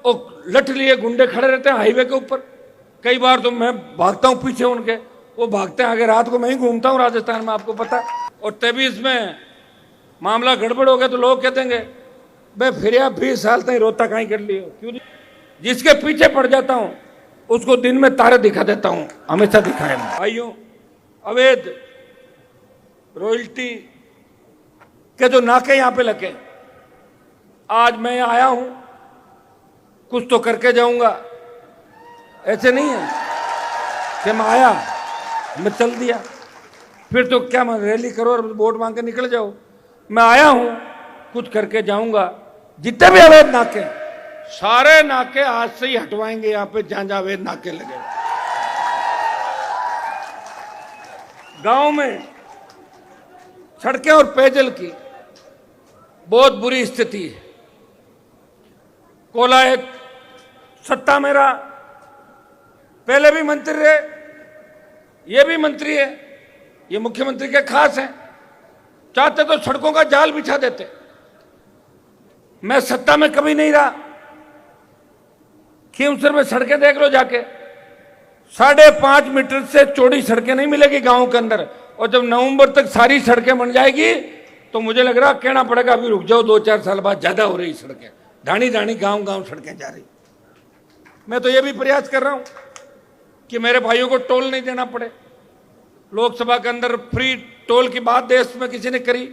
और लठ लिए गुंडे खड़े रहते हैं हाईवे के ऊपर। कई बार तो मैं भागता हूं पीछे उनके, वो भागते हैं आगे। रात को मैं ही घूमता हूं राजस्थान में, आपको पता। और तभी इसमें मामला गड़बड़ हो गया तो लोग कह देंगे भाई फिर 20 साल तक रोता कहीं कर लियो, क्यों नहीं? जिसके पीछे पड़ जाता हूं उसको दिन में तारे दिखा देता हूं, हमेशा दिखाए। भाइयों, अवैध रॉयल्टी के जो नाके यहां पे लगे, आज मैं आया हूं, कुछ तो करके जाऊंगा। ऐसे नहीं है कि मैं आया मैं चल दिया, फिर तो क्या मैं रैली करो और वोट मांग के निकल जाओ। मैं आया हूं, कुछ करके जाऊंगा। जितने भी अवैध नाके, सारे नाके आज से ही हटवाएंगे यहां पे जहां जहां अवैध नाके लगे। गांव में सड़कें और पेयजल की बहुत बुरी स्थिति है। कोलायत सत्ता में रहा, पहले भी मंत्री रहे, ये भी मंत्री है, ये मुख्यमंत्री के खास हैं। चाहते तो सड़कों का जाल बिछा देते। मैं सत्ता में कभी नहीं रहा। खीमसर में सड़कें देख लो जाके, 5.5 मीटर से चौड़ी सड़कें नहीं मिलेगी गांव के अंदर। और जब नवंबर तक सारी सड़कें बन जाएगी तो मुझे लग रहा कहना पड़ेगा अभी रुक जाओ, 2-4 साल बाद ज्यादा हो रही सड़कें, ढाणी ढाणी गांव गांव सड़कें जा रही। मैं तो ये भी प्रयास कर रहा हूं कि मेरे भाइयों को टोल नहीं देना पड़े। लोकसभा के अंदर फ्री टोल की बात देश में किसी ने करी,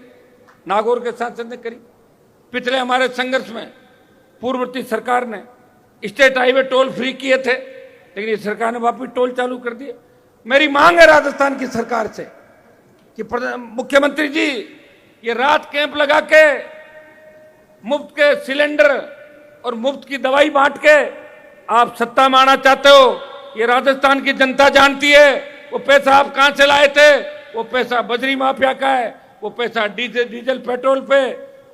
नागौर के सांसद ने करी। पिछले हमारे संघर्ष में पूर्ववर्ती सरकार ने स्टेट हाईवे टोल फ्री किए थे, लेकिन इस सरकार ने वापस टोल चालू कर दिए। मेरी मांग है राजस्थान की सरकार से कि मुख्यमंत्री जी, ये रात कैंप लगा के मुफ्त के सिलेंडर और मुफ्त की दवाई बांट के आप सत्ता में आना चाहते हो, ये राजस्थान की जनता जानती है। वो पैसा आप कहां से लाए थे? वो पैसा बजरी माफिया का है। वो पैसा डीजल पेट्रोल पे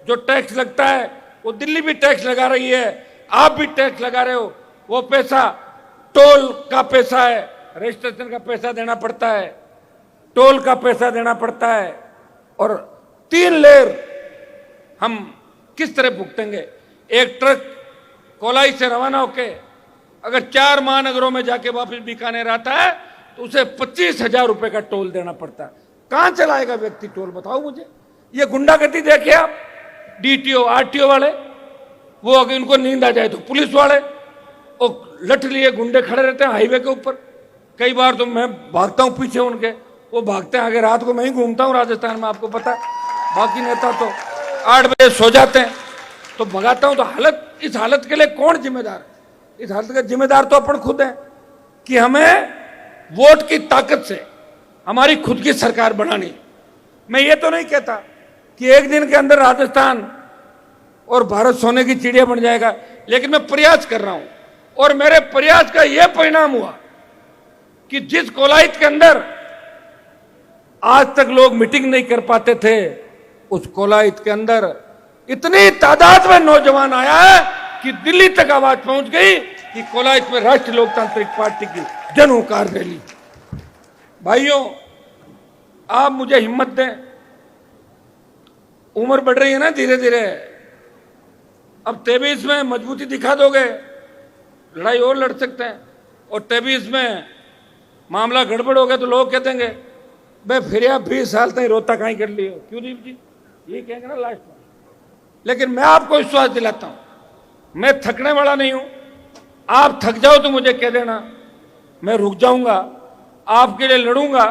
जो टैक्स लगता है, वो दिल्ली भी टैक्स लगा रही है, आप भी टैक्स लगा रहे हो। वो पैसा टोल का पैसा है, रजिस्ट्रेशन का पैसा देना पड़ता है, टोल का पैसा देना पड़ता है। और 3 लेयर हम किस तरह भुगतेंगे? एक ट्रक कोलाई से रवाना होके अगर 4 महानगरों में जाके वापस बीकानेर आता है तो उसे 25,000 रुपए का टोल देना पड़ता है। कहां चलाएगा व्यक्ति टोल, बताओ मुझे। ये गुंडागर्दी देखिए आप, डीटीओ आरटीओ वाले, वो अगर इनको नींद आ जाए तो पुलिस वाले और लठ लिए गुंडे खड़े रहते हैं हाईवे के ऊपर। कई बार तो मैं भागता हूं पीछे उनके, वो भागते हैं आगे। रात को मैं ही घूमता हूं राजस्थान में, आपको पता है। बाकी नेता तो 8 बजे सो जाते हैं, तो भगाता हूं। तो इस हालत के लिए कौन जिम्मेदार है? इस हालत का जिम्मेदार तो अपन खुद है कि हमें वोट की ताकत से हमारी खुद की सरकार बनानी। मैं ये तो नहीं कहता कि एक दिन के अंदर राजस्थान और भारत सोने की चिड़िया बन जाएगा, लेकिन मैं प्रयास कर रहा हूं। और मेरे प्रयास का यह परिणाम हुआ कि जिस कोलायत के अंदर आज तक लोग मीटिंग नहीं कर पाते थे, उस कोलायत के अंदर इतनी तादाद में नौजवान आया है कि दिल्ली तक आवाज पहुंच गई कि कोलायत में राष्ट्रीय लोकतांत्रिक पार्टी की जन हुंकार रैली। भाइयों, आप मुझे हिम्मत दें। उम्र बढ़ रही है ना धीरे धीरे, अब 23 में मजबूती दिखा दोगे, लड़ाई और लड़ सकते हैं। और 23 में मामला गड़बड़ हो गया तो लोग कह देंगे भाई फिर 20 साल तक रोता कहीं कर लियो, क्यों दीप जी, ये कहेंगे ना लास्ट में। लेकिन मैं आपको विश्वास दिलाता हूं, मैं थकने वाला नहीं हूं। आप थक जाओ तो मुझे कह देना, मैं रुक जाऊंगा, आपके लिए लड़ूंगा,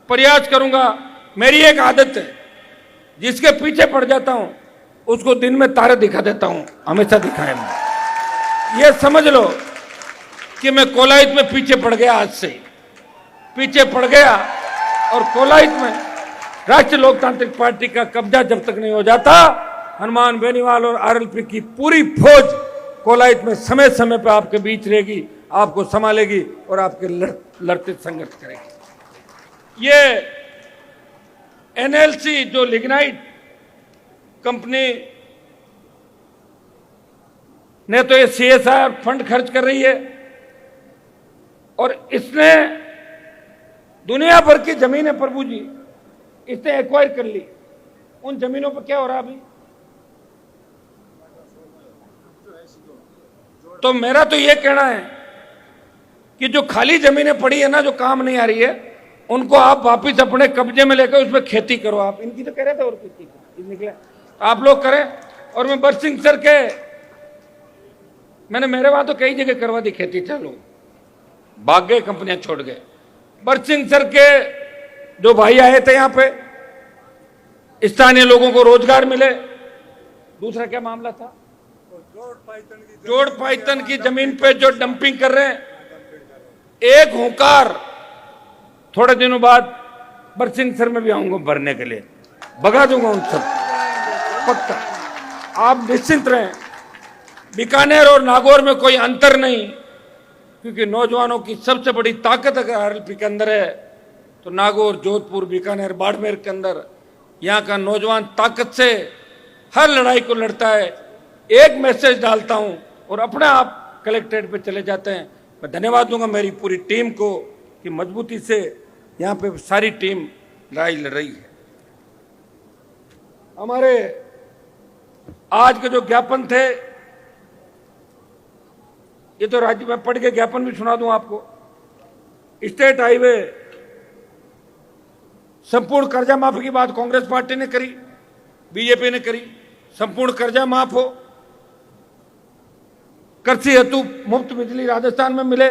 प्रयास करूंगा। मेरी एक आदत है, जिसके पीछे पड़ जाता हूं उसको दिन में तारे दिखा देता हूं, हमेशा दिखाए। ये समझ लो कि मैं कोलायत में पीछे पड़ गया, आज से पीछे पड़ गया। और कोलायत में राष्ट्रीय लोकतांत्रिक पार्टी का कब्जा जब तक नहीं हो जाता, हनुमान बेनीवाल और आरएलपी की पूरी फौज कोलायत में समय समय पर आपके बीच रहेगी, आपको संभालेगी और आपके लड़ते संघर्ष करेगी। ये एनएलसी जो लिग्नाइट कंपनी ने तो ये सीएसआर फंड खर्च कर रही है और इसने दुनिया भर की जमीनें, प्रभु जी, इसने एक्वायर कर ली। उन जमीनों पर क्या हो रहा अभी? तो मेरा तो ये कहना है कि जो खाली जमीनें पड़ी है ना, जो काम नहीं आ रही है, उनको आप वापिस अपने कब्जे में लेकर उसमें खेती करो। आप इनकी तो कह रहे थे और खेती निकले, आप लोग करें। और मैं बरसिंह सर के, मैंने मेरे वहां तो कई जगह करवा दी खेती, चलो भाग गए, कंपनियां छोड़ गए। बरसिंह सर के जो भाई आए थे यहां पे, स्थानीय लोगों को रोजगार मिले। दूसरा क्या मामला था, जोड़ पाइतन की जमीन पे जो डंपिंग कर रहे हैं, एक हुंकार, थोड़े दिनों बाद बरसिंह सर में भी आऊंगा भरने के लिए, भगा दूंगा उन सब, पक्का। आप निश्चिंत रहें, बीकानेर और नागौर में कोई अंतर नहीं, क्योंकि नौजवानों की सबसे बड़ी ताकत अगर आरएलपी के अंदर है तो नागौर, जोधपुर, बीकानेर, बाड़मेर के अंदर यहाँ का नौजवान ताकत से हर लड़ाई को लड़ता है। एक मैसेज डालता हूं और अपने आप कलेक्ट्रेट पे चले जाते हैं। मैं धन्यवाद दूंगा मेरी पूरी टीम को कि मजबूती से यहाँ पे सारी टीम लड़ाई लड़ रही है। हमारे आज के जो ज्ञापन थे, ये तो राज्य में पढ़ के ज्ञापन भी सुना दूं आपको। स्टेट हाईवे संपूर्ण कर्जा माफी की बात कांग्रेस पार्टी ने करी, बीजेपी ने करी। संपूर्ण कर्जा माफ हो, कृषि हेतु मुफ्त बिजली राजस्थान में मिले।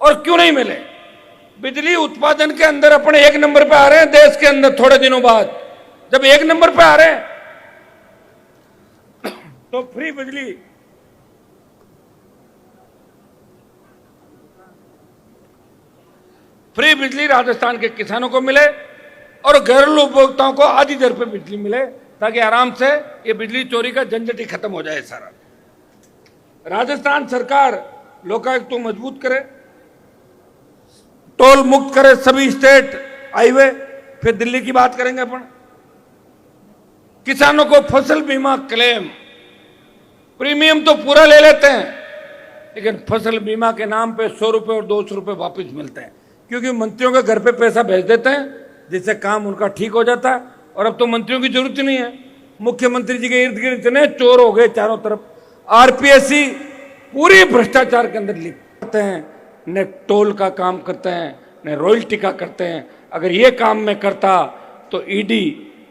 और क्यों नहीं मिले, बिजली उत्पादन के अंदर अपने एक नंबर पे आ रहे हैं देश के अंदर। थोड़े दिनों बाद जब एक नंबर पे आ रहे हैं तो फ्री बिजली राजस्थान के किसानों को मिले और घरेलू उपभोक्ताओं को आधी दर पे बिजली मिले, ताकि आराम से ये बिजली चोरी का झंझट ही खत्म हो जाए सारा। राजस्थान सरकार लोकायुक्त को मजबूत करे, टोल मुक्त करे सभी स्टेट हाईवे। फिर दिल्ली की बात करेंगे अपन। किसानों को फसल बीमा क्लेम, प्रीमियम तो पूरा ले लेते हैं, लेकिन फसल बीमा के नाम पे 100 रुपए और 200 रुपए वापिस मिलते हैं, क्योंकि मंत्रियों के घर पे पैसा भेज देते हैं, जिससे काम उनका ठीक हो जाता है। और अब तो मंत्रियों की जरूरत ही नहीं है। मुख्यमंत्री जी के इर्द गिर्द इतने चोर हो गए चारों तरफ। आरपीएससी पूरी भ्रष्टाचार के अंदर लिपटते हैं, न टोल का काम करते हैं, न रॉयल्टी का करते हैं। अगर ये काम मैं करता तो ईडी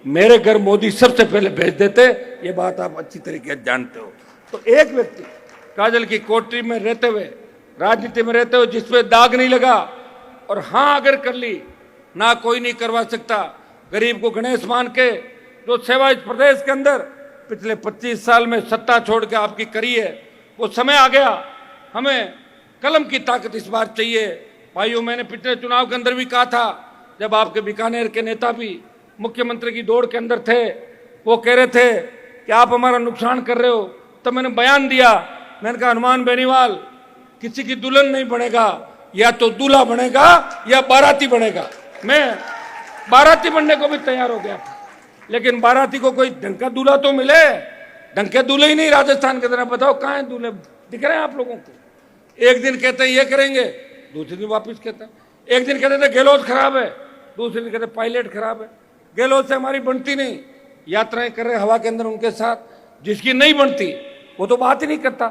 मेरे घर मोदी सबसे पहले भेज देते। ये बात आप अच्छी तरीके से जानते हो। तो एक व्यक्ति काजल की कोठरी में रहते हुए, राजनीति में रहते हुए, जिसपे दाग नहीं लगा, और हाँ अगर कर ली, ना कोई नहीं करवा सकता। गरीब को गणेश मान के जो सेवा इस प्रदेश के अंदर पिछले 25 साल में सत्ता छोड़ के आपकी करी है, वो समय आ गया। हमें कलम की ताकत इस बार चाहिए भाइयों। मैंने पिछले चुनाव के अंदर भी कहा था, जब आपके बीकानेर के नेता भी मुख्यमंत्री की दौड़ के अंदर थे, वो कह रहे थे कि आप हमारा नुकसान कर रहे हो, तो मैंने बयान दिया। मैंने कहा हनुमान बेनीवाल किसी की दुल्हन नहीं बनेगा, या तो दूल्हा बनेगा या बाराती बनेगा। मैं बाराती बनने को भी तैयार हो गया, लेकिन बाराती को कोई ढंग का दूल्हा तो मिले। ढंग के दूल्हे ही नहीं राजस्थान के तरह। बताओ कहाँ है दूल्हे, दिख रहे हैं आप लोगों को? एक दिन कहते हैं ये करेंगे, दूसरे दिन वापिस कहते हैं। एक दिन कहते थे गहलोत खराब है, दूसरे दिन कहते पायलट खराब है। गहलोत से हमारी बनती नहीं, यात्राएं कर रहे हवा के अंदर उनके साथ। जिसकी नहीं बनती वो तो बात ही नहीं करता।